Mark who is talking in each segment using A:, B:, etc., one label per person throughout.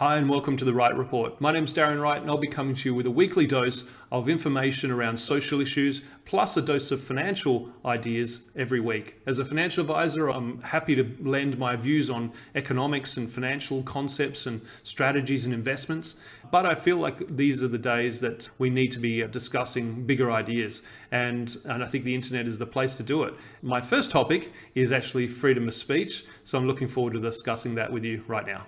A: Hi and welcome to the Wright Report. My name's Darren Wright and I'll be coming to you with a weekly dose of information around social issues, plus a dose of financial ideas every week. As a financial advisor, I'm happy to lend my views on economics and financial concepts and strategies and investments, but I feel like these are the days that we need to be discussing bigger ideas, and I think the internet is the place to do it. My first topic is actually freedom of speech, so I'm looking forward to discussing that with you right now.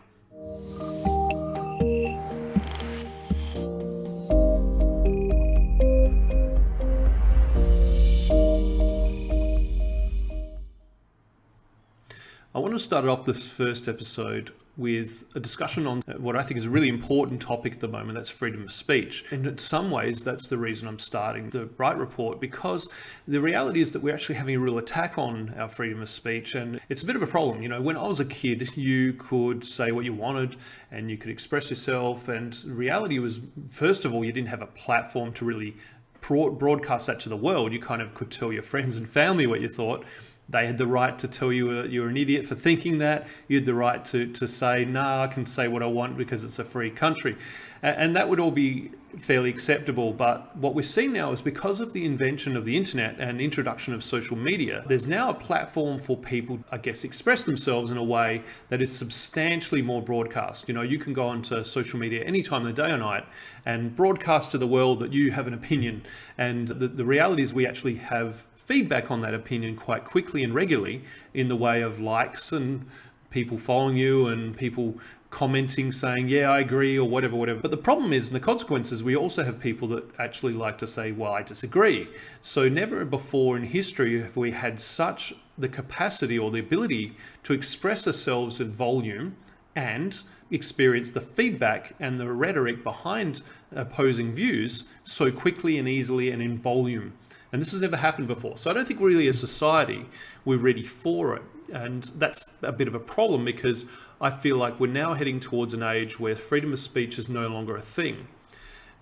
A: I want to start off this first episode with a discussion on what I think is a really important topic at the moment. That's freedom of speech. And in some ways, that's the reason I'm starting the Wright Report, because the reality is that we're actually having a real attack on our freedom of speech. And it's a bit of a problem. You know, when I was a kid, you could say what you wanted and you could express yourself. And the reality was, first of all, you didn't have a platform to really broadcast that to the world. You kind of could tell your friends and family what you thought. They had the right to tell you you're an idiot for thinking that. You had the right to say, nah, I can say what I want because it's a free country. And that would all be fairly acceptable. But what we're seeing now is, because of the invention of the internet and introduction of social media, there's now a platform for people, I guess, express themselves in a way that is substantially more broadcast. You know, you can go onto social media any time of the day or night and broadcast to the world that you have an opinion. And the reality is we actually have feedback on that opinion quite quickly and regularly in the way of likes and people following you and people commenting saying, yeah, I agree, or whatever. But the problem is, and the consequences, we also have people that actually like to say, well, I disagree. So never before in history have we had such the capacity or the ability to express ourselves in volume and experience the feedback and the rhetoric behind opposing views so quickly and easily and in volume. And this has never happened before. So I don't think really as a society, we're ready for it. And that's a bit of a problem, because I feel like we're now heading towards an age where freedom of speech is no longer a thing.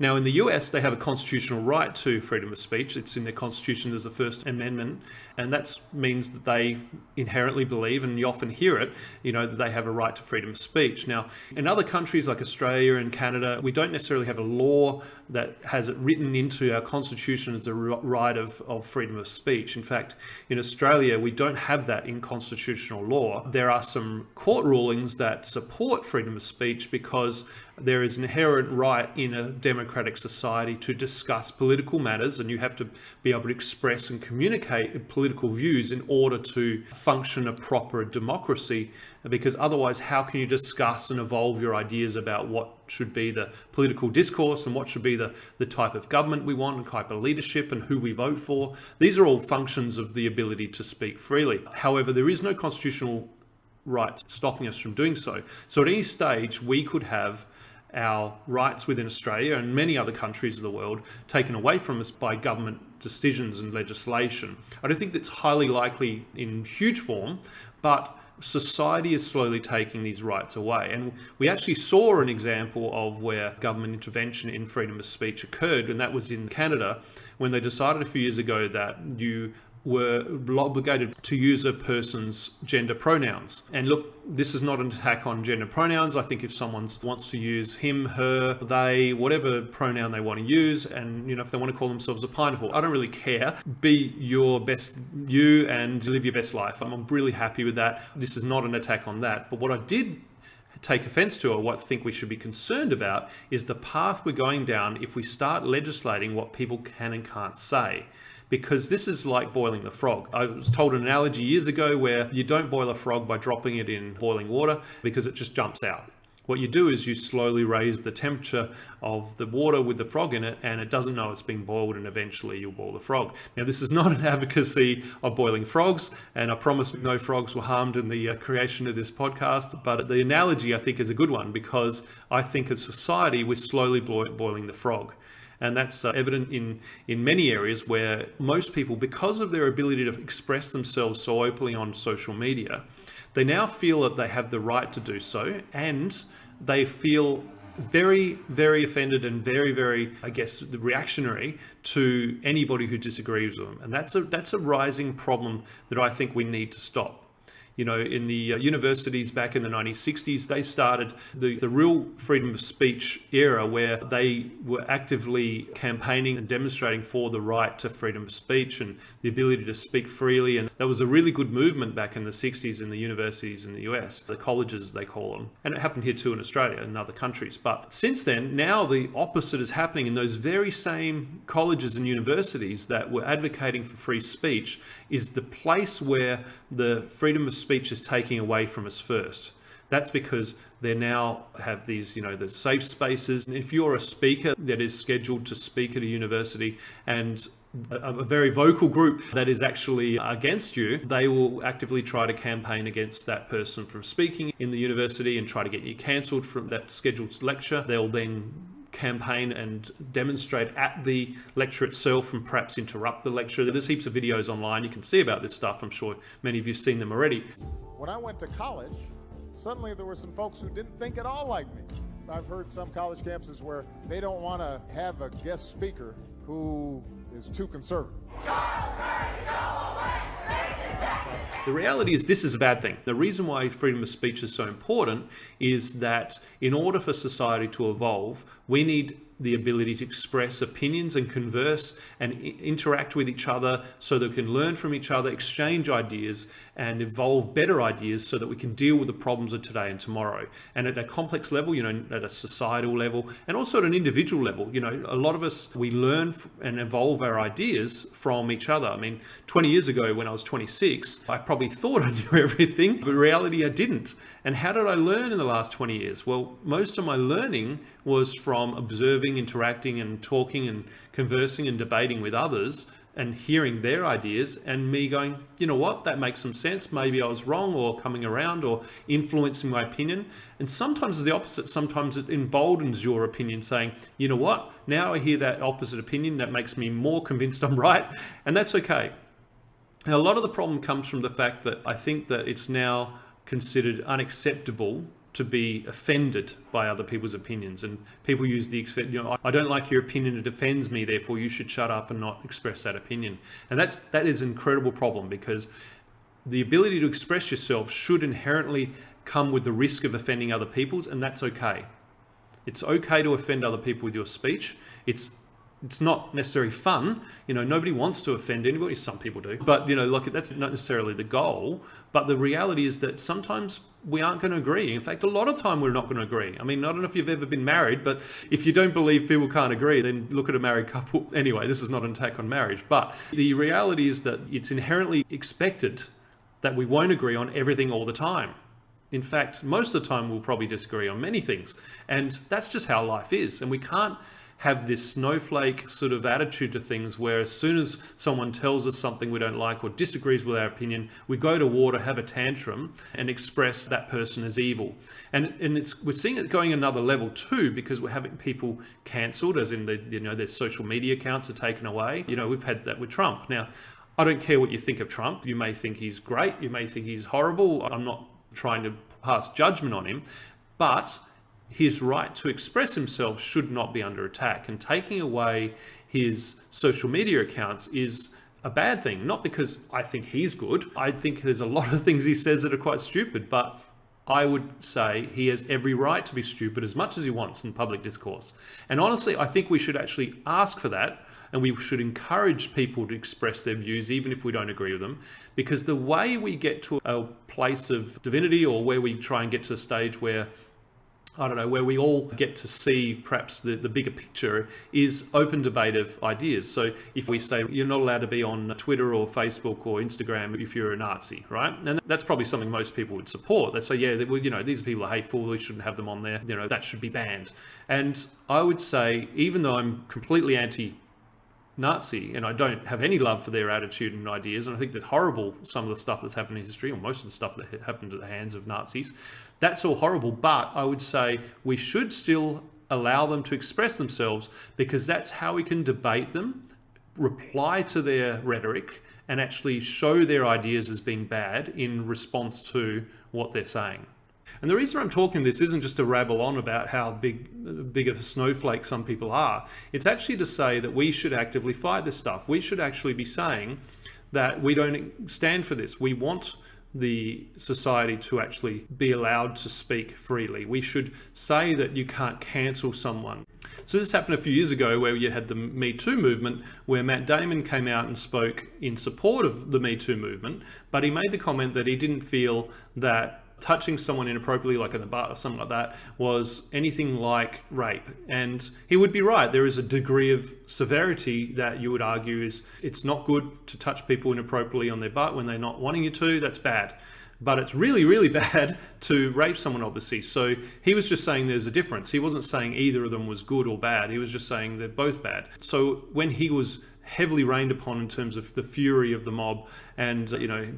A: Now, in the US, they have a constitutional right to freedom of speech. It's in their constitution as the First Amendment. And that means that they inherently believe, and you often hear it, that they have a right to freedom of speech. Now, in other countries like Australia and Canada, we don't necessarily have a law that has it written into our constitution as a right of freedom of speech. In fact, in Australia, we don't have that in constitutional law. There are some court rulings that support freedom of speech because there is an inherent right in a democratic society to discuss political matters, and you have to be able to express and communicate political views in order to function a proper democracy, because otherwise how can you discuss and evolve your ideas about what should be the political discourse and what should be the type of government we want and type of leadership and who we vote for? These are all functions of the ability to speak freely. However, there is no constitutional right stopping us from doing so. So at any stage, we could have our rights within Australia and many other countries of the world taken away from us by government decisions and legislation. I don't think that's highly likely in huge form, but society is slowly taking these rights away. And we actually saw an example of where government intervention in freedom of speech occurred, and that was in Canada, when they decided a few years ago that you were obligated to use a person's gender pronouns. And look, this is not an attack on gender pronouns. I think if someone wants to use him, her, they, whatever pronoun they want to use, and if they want to call themselves a pineapple, I don't really care. Be your best you and live your best life. I'm really happy with that. This is not an attack on that. But what I did take offense to, or what I think we should be concerned about, is the path we're going down if we start legislating what people can and can't say. Because this is like boiling the frog. I was told an analogy years ago where you don't boil a frog by dropping it in boiling water, because it just jumps out. What you do is you slowly raise the temperature of the water with the frog in it, and it doesn't know it's being boiled, and eventually you'll boil the frog. Now, this is not an advocacy of boiling frogs, and I promise no frogs were harmed in the creation of this podcast, but the analogy I think is a good one, because I think as society we're slowly boiling the frog. And that's evident in many areas where most people, because of their ability to express themselves so openly on social media, they now feel that they have the right to do so, and they feel very, very offended and very, very, I guess, reactionary to anybody who disagrees with them. And that's a rising problem that I think we need to stop. In the universities back in the 1960s, they started the real freedom of speech era, where they were actively campaigning and demonstrating for the right to freedom of speech and the ability to speak freely. And there was a really good movement back in the 60s in the universities in the US, the colleges they call them. And it happened here too in Australia and other countries. But since then, now the opposite is happening in those very same colleges and universities that were advocating for free speech is the place where the freedom of speech is taking away from us first. That's because they now have these, the safe spaces. And if you're a speaker that is scheduled to speak at a university and a very vocal group that is actually against you, they will actively try to campaign against that person from speaking in the university and try to get you cancelled from that scheduled lecture. They'll then campaign and demonstrate at the lecture itself and perhaps interrupt the lecture. There's heaps of videos online you can see about this stuff. I'm sure many of you have seen them already.
B: When I went to college, suddenly there were some folks who didn't think at all like me. I've heard some college campuses where they don't want to have a guest speaker who is too conservative.
A: The reality is this is a bad thing. The reason why freedom of speech is so important is that in order for society to evolve, we need the ability to express opinions and converse and interact with each other so that we can learn from each other, exchange ideas and evolve better ideas so that we can deal with the problems of today and tomorrow. And at a complex level, at a societal level, and also at an individual level, a lot of us, we learn and evolve our ideas from each other. I mean, 20 years ago when I was 26, I probably thought I knew everything, but in reality I didn't. And how did I learn in the last 20 years? Well, most of my learning was from observing, interacting and talking and conversing and debating with others and hearing their ideas and me going, you know what, that makes some sense. Maybe I was wrong, or coming around or influencing my opinion. And sometimes it's the opposite. Sometimes it emboldens your opinion, saying, you know what, now I hear that opposite opinion that makes me more convinced I'm right. And that's okay. Now, a lot of the problem comes from the fact that I think that it's now considered unacceptable to be offended by other people's opinions, and people use the I don't like your opinion, it offends me, therefore you should shut up and not express that opinion. And that is an incredible problem, because the ability to express yourself should inherently come with the risk of offending other people, and that's okay. It's okay to offend other people with your speech. It's not necessarily fun. Nobody wants to offend anybody. Some people do, but that's not necessarily the goal. But the reality is that sometimes we aren't going to agree. In fact, a lot of time we're not going to agree. I mean, I don't know if you've ever been married, but if you don't believe people can't agree, then look at a married couple. Anyway, this is not an attack on marriage, but the reality is that it's inherently expected that we won't agree on everything all the time. In fact, most of the time we'll probably disagree on many things, and that's just how life is. And we can't have this snowflake sort of attitude to things where as soon as someone tells us something we don't like or disagrees with our opinion, we go to war to have a tantrum and express that person as evil. And we're seeing it going another level too, because we're having people cancelled, as in their social media accounts are taken away. We've had that with Trump. Now, I don't care what you think of Trump. You may think he's great. You may think he's horrible. I'm not trying to pass judgment on him, but his right to express himself should not be under attack. And taking away his social media accounts is a bad thing, not because I think he's good. I think there's a lot of things he says that are quite stupid, but I would say he has every right to be stupid as much as he wants in public discourse. And honestly, I think we should actually ask for that, and we should encourage people to express their views even if we don't agree with them, because the way we get to a place of divinity, or where we try and get to a stage where where we all get to see perhaps the bigger picture, is open debate of ideas. So if we say you're not allowed to be on Twitter or Facebook or Instagram if you're a Nazi, right? And that's probably something most people would support. They say, yeah, these people are hateful, we shouldn't have them on there, that should be banned. And I would say, even though I'm completely anti-Nazi and I don't have any love for their attitude and ideas, and I think that's horrible, some of the stuff that's happened in history, or most of the stuff that happened at the hands of Nazis, that's all horrible. But I would say we should still allow them to express themselves, because that's how we can debate them, reply to their rhetoric, and actually show their ideas as being bad in response to what they're saying. And the reason I'm talking this isn't just to rabble on about how big of a snowflake some people are. It's actually to say that we should actively fight this stuff. We should actually be saying that we don't stand for this. We want the society to actually be allowed to speak freely. We should say that you can't cancel someone. So this happened a few years ago where you had the Me Too movement, where Matt Damon came out and spoke in support of the Me Too movement, but he made the comment that he didn't feel that touching someone inappropriately, like in the bar or something like that, was anything like rape. And he would be right. There is a degree of severity that you would argue is it's not good to touch people inappropriately on their butt when they're not wanting you to. That's bad. But it's really, really bad to rape someone, obviously. So he was just saying there's a difference. He wasn't saying either of them was good or bad. He was just saying they're both bad. So when he was heavily rained upon in terms of the fury of the mob and,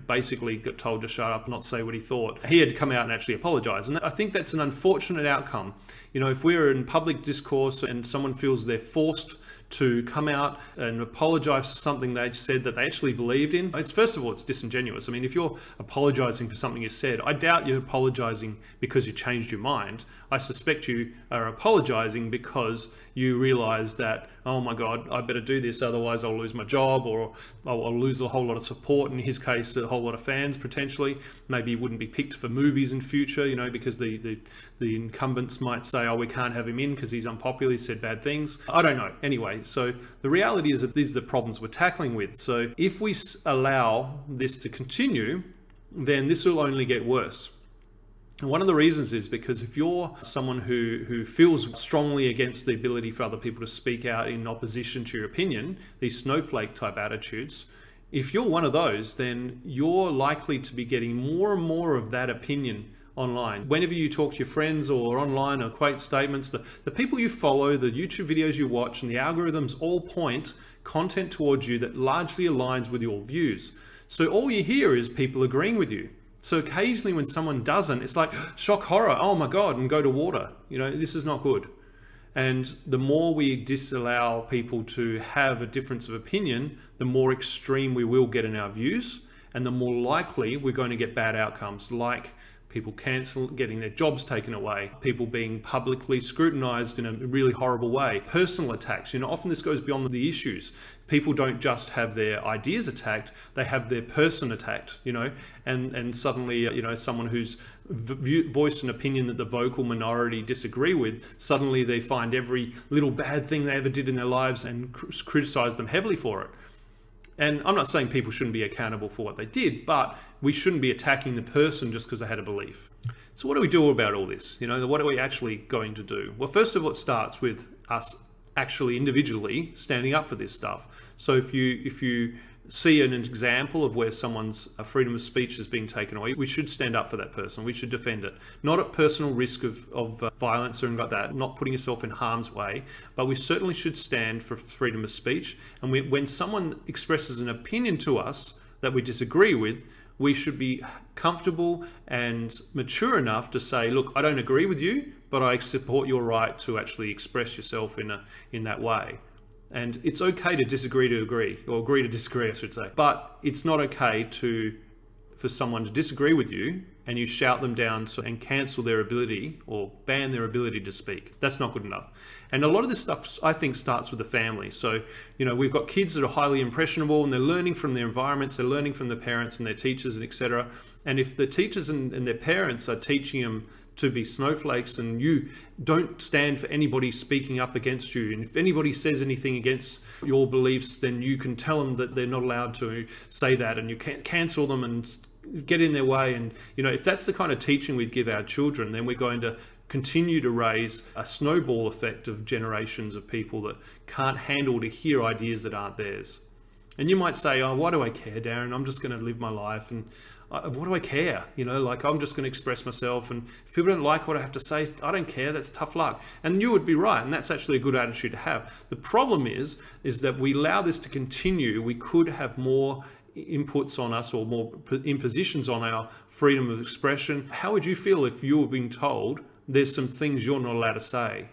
A: basically got told to shut up and not say what he thought, he had to come out and actually apologize. And I think that's an unfortunate outcome. If we're in public discourse and someone feels they're forced to come out and apologize for something they said that they actually believed in, first of all, it's disingenuous. I mean, if you're apologizing for something you said, I doubt you're apologizing because you changed your mind. I suspect you are apologizing because you realize that, oh my God, I better do this, otherwise I'll lose my job, or I'll lose a whole lot of support. In his case, a whole lot of fans potentially. Maybe he wouldn't be picked for movies in future, because the incumbents might say, oh, we can't have him in because he's unpopular, he said bad things. I don't know. Anyway, so the reality is that these are the problems we're tackling with. So if we allow this to continue, then this will only get worse. And one of the reasons is because if you're someone who feels strongly against the ability for other people to speak out in opposition to your opinion, these snowflake type attitudes, if you're one of those, then you're likely to be getting more and more of that opinion online. Whenever you talk to your friends or online or quote statements, the people you follow, the YouTube videos you watch, and the algorithms all point content towards you that largely aligns with your views. So all you hear is people agreeing with you. So occasionally when someone doesn't, it's like shock horror, oh my God, and go to water. This is not good. And the more we disallow people to have a difference of opinion, the more extreme we will get in our views, and the more likely we're going to get bad outcomes, like people getting their jobs taken away, people being publicly scrutinized in a really horrible way, personal attacks. Often this goes beyond the issues. People don't just have their ideas attacked, they have their person attacked, and suddenly, someone who's voiced an opinion that the vocal minority disagree with, suddenly they find every little bad thing they ever did in their lives and criticize them heavily for it. And I'm not saying people shouldn't be accountable for what they did, but we shouldn't be attacking the person just because they had a belief. So what do we do about all this? What are we actually going to do? Well, first of all, it starts with us actually individually standing up for this stuff. So if you see an example of where someone's freedom of speech is being taken away, we should stand up for that person. We should defend it. Not at personal risk of violence or anything like that, not putting yourself in harm's way, but we certainly should stand for freedom of speech. And when someone expresses an opinion to us that we disagree with, we should be comfortable and mature enough to say, look, I don't agree with you, but I support your right to actually express yourself in that way. And it's okay to disagree to agree, or agree to disagree, I should say. But it's not okay for someone to disagree with you and you shout them down and cancel their ability or ban their ability to speak. That's not good enough. And a lot of this stuff, I think, starts with the family. So, we've got kids that are highly impressionable and they're learning from their environments, they're learning from their parents and their teachers, and etc. And if the teachers and their parents are teaching them to be snowflakes, and you don't stand for anybody speaking up against you, and if anybody says anything against your beliefs, then you can tell them that they're not allowed to say that, and you can't cancel them and get in their way. And if that's the kind of teaching we give our children, then we're going to continue to raise a snowball effect of generations of people that can't handle to hear ideas that aren't theirs. And you might say, oh, why do I care, Darren? I'm just going to live my life, and what do I care? I'm just going to express myself, and if people don't like what I have to say, I don't care. That's tough luck. And you would be right, and that's actually a good attitude to have. The problem is that we allow this to continue. We could have more inputs on us or more impositions on our freedom of expression. How would you feel if you were being told there's some things you're not allowed to say?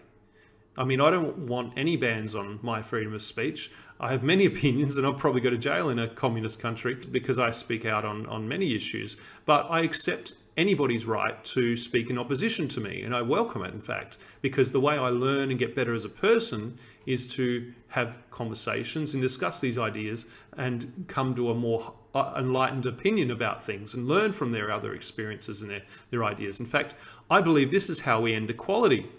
A: I mean, I don't want any bans on my freedom of speech. I have many opinions, and I'll probably go to jail in a communist country because I speak out on many issues. But I accept anybody's right to speak in opposition to me, and I welcome it, in fact, because the way I learn and get better as a person is to have conversations and discuss these ideas and come to a more enlightened opinion about things and learn from their other experiences and their ideas. In fact, I believe this is how we end equality.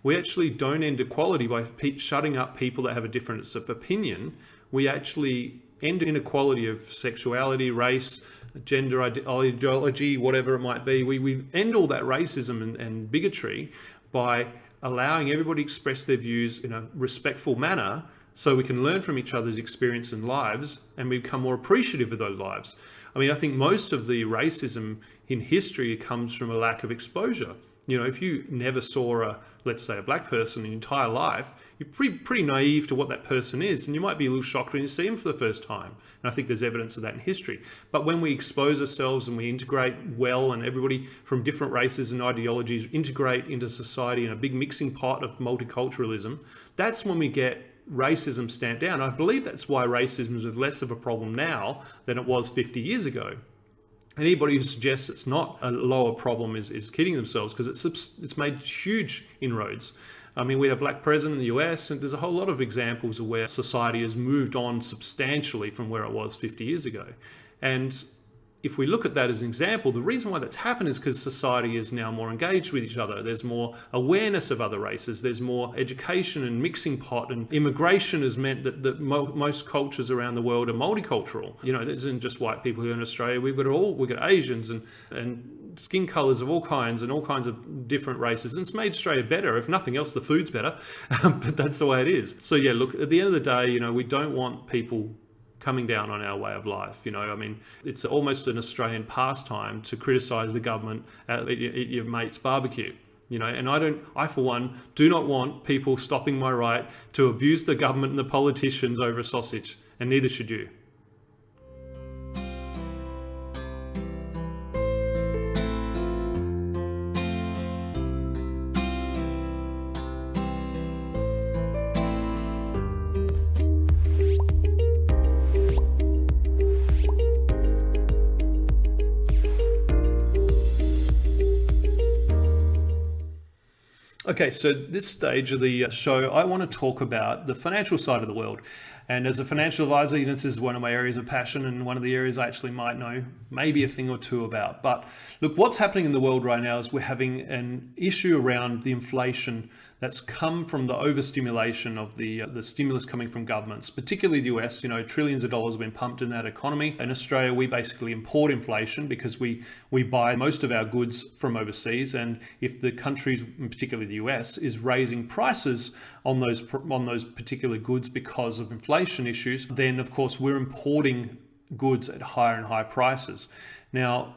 A: We actually don't end equality by shutting up people that have a difference of opinion. We actually end inequality of sexuality, race, gender ideology, whatever it might be. We end all that racism and bigotry by allowing everybody to express their views in a respectful manner, so we can learn from each other's experience and lives and become more appreciative of those lives. I mean, I think most of the racism in history comes from a lack of exposure. You know, if you never saw let's say a black person in your entire life, you're pretty naive to what that person is, and you might be a little shocked when you see him for the first time. And I think there's evidence of that in history. But when we expose ourselves and we integrate well, and everybody from different races and ideologies integrate into society in a big mixing pot of multiculturalism, that's when we get racism stamped down. I believe that's why racism is less of a problem now than it was 50 years ago. Anybody who suggests it's not a lower problem is kidding themselves, because it's made huge inroads. I mean, we had a black president in the US, and there's a whole lot of examples of where society has moved on substantially from where it was 50 years ago. And if we look at that as an example, the reason why that's happened is because society is now more engaged with each other. There's more awareness of other races. There's more education and mixing pot, and immigration has meant that most cultures around the world are multicultural. You know, there isn't just white people here in Australia. We've got Asians and skin colors of all kinds and all kinds of different races. And it's made Australia better. If nothing else, the food's better, but that's the way it is. So yeah, look, at the end of the day, you know, we don't want people coming down on our way of life. You know, I mean, it's almost an Australian pastime to criticize the government at your mate's barbecue. You know, and I for one do not want people stopping my right to abuse the government and the politicians over a sausage, and neither should you. Okay, so this stage of the show, I want to talk about the financial side of the world. And as a financial advisor, you know, this is one of my areas of passion, and one of the areas I actually might know maybe a thing or two about. But look, what's happening in the world right now is we're having an issue around the inflation that's come from the overstimulation of the stimulus coming from governments, particularly the US. You know, trillions of dollars have been pumped in that economy. In Australia, we basically import inflation because we buy most of our goods from overseas. And if the countries, particularly the US, is raising prices on those particular goods because of inflation issues, then of course we're importing goods at higher and higher prices. Now,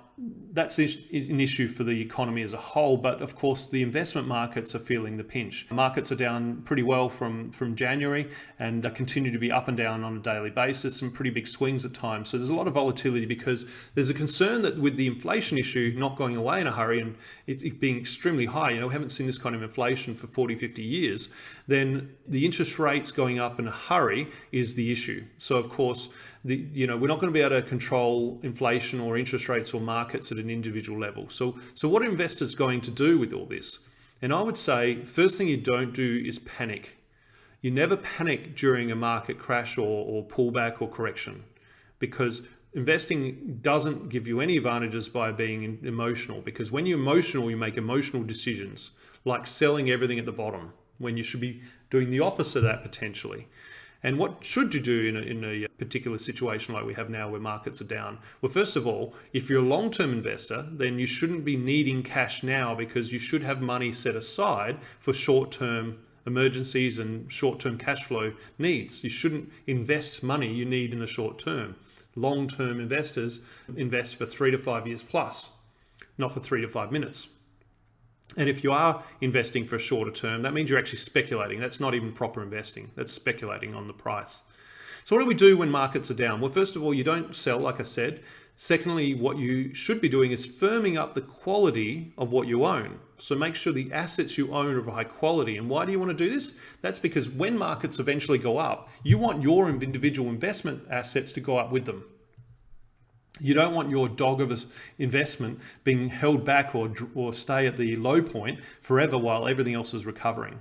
A: that's an issue for the economy as a whole, but of course the investment markets are feeling the pinch. Markets are down pretty well from January, and continue to be up and down on a daily basis, some pretty big swings at times. So there's a lot of volatility because there's a concern that with the inflation issue not going away in a hurry and it being extremely high, you know, we haven't seen this kind of inflation for 40, 50 years, then the interest rates going up in a hurry is the issue. So of course, we're not going to be able to control inflation or interest rates or markets at an individual level. So what are investors going to do with all this? And I would say the first thing you don't do is panic. You never panic during a market crash or pullback or correction, because investing doesn't give you any advantages by being emotional, because when you're emotional, you make emotional decisions like selling everything at the bottom when you should be doing the opposite of that potentially. And what should you do in a particular situation like we have now where markets are down? Well, first of all, if you're a long-term investor, then you shouldn't be needing cash now, because you should have money set aside for short-term emergencies and short-term cash flow needs. You shouldn't invest money you need in the short term. Long-term investors invest for 3 to 5 years plus, not for 3 to 5 minutes. And if you are investing for a shorter term, that means you're actually speculating. That's not even proper investing. That's speculating on the price. So what do we do when markets are down? Well, first of all, you don't sell, like I said. Secondly, what you should be doing is firming up the quality of what you own. So make sure the assets you own are of high quality. And why do you want to do this? That's because when markets eventually go up, you want your individual investment assets to go up with them. You don't want your dog of an investment being held back or stay at the low point forever while everything else is recovering.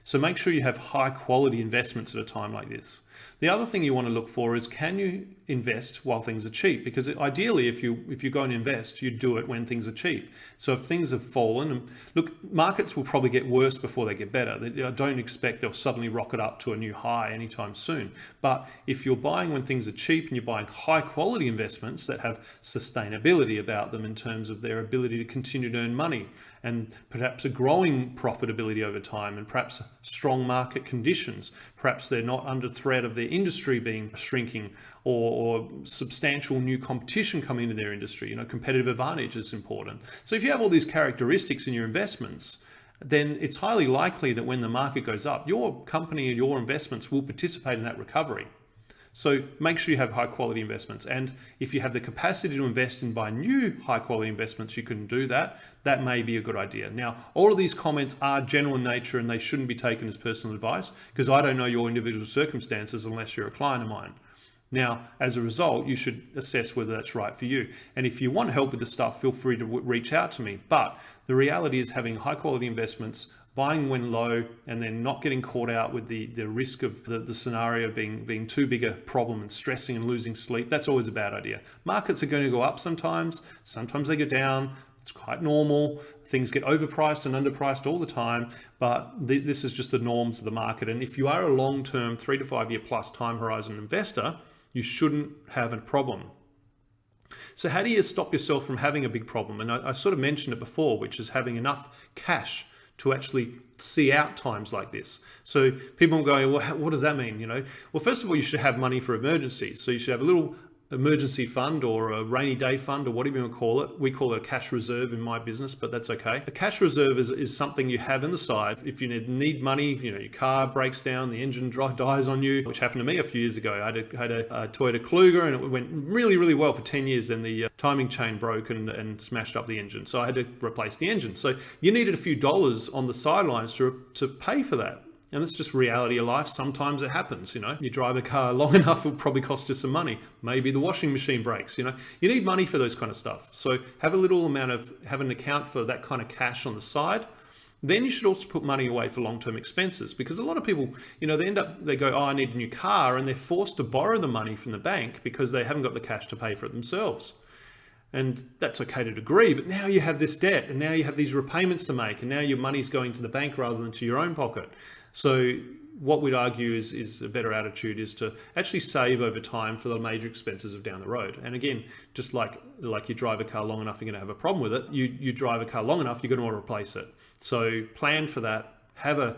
A: So make sure you have high quality investments at a time like this. The other thing you want to look for is, can you invest while things are cheap? Because ideally, if you go and invest, you do it when things are cheap. So if things have fallen, and look, markets will probably get worse before they get better. I don't expect they'll suddenly rocket up to a new high anytime soon. But if you're buying when things are cheap and you're buying high quality investments that have sustainability about them in terms of their ability to continue to earn money, and perhaps a growing profitability over time, and perhaps strong market conditions, perhaps they're not under threat of their industry being shrinking, or substantial new competition coming into their industry. Competitive advantage is important. So if you have all these characteristics in your investments, then it's highly likely that when the market goes up, your company and your investments will participate in that recovery. So make sure you have high quality investments. And if you have the capacity to invest and buy new high quality investments, you can do that. That may be a good idea. Now, all of these comments are general in nature and they shouldn't be taken as personal advice, because I don't know your individual circumstances unless you're a client of mine. Now, as a result, you should assess whether that's right for you. And if you want help with this stuff, feel free to reach out to me. But the reality is, having high quality investments, buying when low, and then not getting caught out with the risk of the scenario being too big a problem and stressing and losing sleep, that's always a bad idea. Markets are going to go up sometimes they go down. It's quite normal. Things get overpriced and underpriced all the time, but this is just the norms of the market. And if you are a long-term 3 to 5 year plus time horizon investor, you shouldn't have a problem. So how do you stop yourself from having a big problem? And I sort of mentioned it before, which is having enough cash to actually see out times like this. So people will go, well, what does that mean? Well, first of all, you should have money for emergencies. So you should have a little emergency fund or a rainy day fund or whatever you want to call it. We call it a cash reserve in my business, but that's okay. A cash reserve is something you have on the side. If you need money, your car breaks down, the engine dies on you, which happened to me a few years ago. I had a Toyota Kluger and it went really, really well for 10 years. Then the timing chain broke and smashed up the engine. So I had to replace the engine. So you needed a few dollars on the sidelines to pay for that. And that's just reality of life. Sometimes it happens, you drive a car long enough, it'll probably cost you some money. Maybe the washing machine breaks, you need money for those kind of stuff. So have an account for that kind of cash on the side. Then you should also put money away for long-term expenses, because a lot of people, they go, oh, I need a new car, and they're forced to borrow the money from the bank because they haven't got the cash to pay for it themselves. And that's okay to a degree, but now you have this debt, and now you have these repayments to make, and now your money's going to the bank rather than to your own pocket. So what we'd argue is a better attitude is to actually save over time for the major expenses of down the road. And again, just like you drive a car long enough, you're going to have a problem with it. You drive a car long enough, you're going to want to replace it. So plan for that. Have a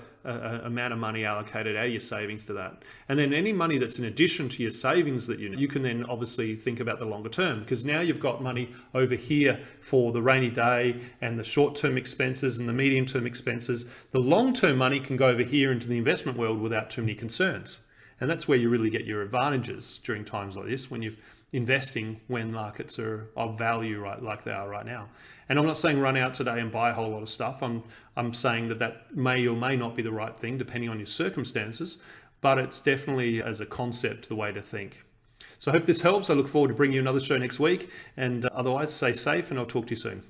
A: amount of money allocated out of your savings to that. And then any money that's in addition to your savings that you can then obviously think about the longer term, because now you've got money over here for the rainy day and the short-term expenses and the medium-term expenses. The long-term money can go over here into the investment world without too many concerns. And that's where you really get your advantages during times like this, when you're investing when markets are of value, right, like they are right now. And I'm not saying run out today and buy a whole lot of stuff. I'm saying that may or may not be the right thing depending on your circumstances, but it's definitely, as a concept, the way to think. So I hope this helps. I look forward to bringing you another show next week, and otherwise stay safe, and I'll talk to you soon.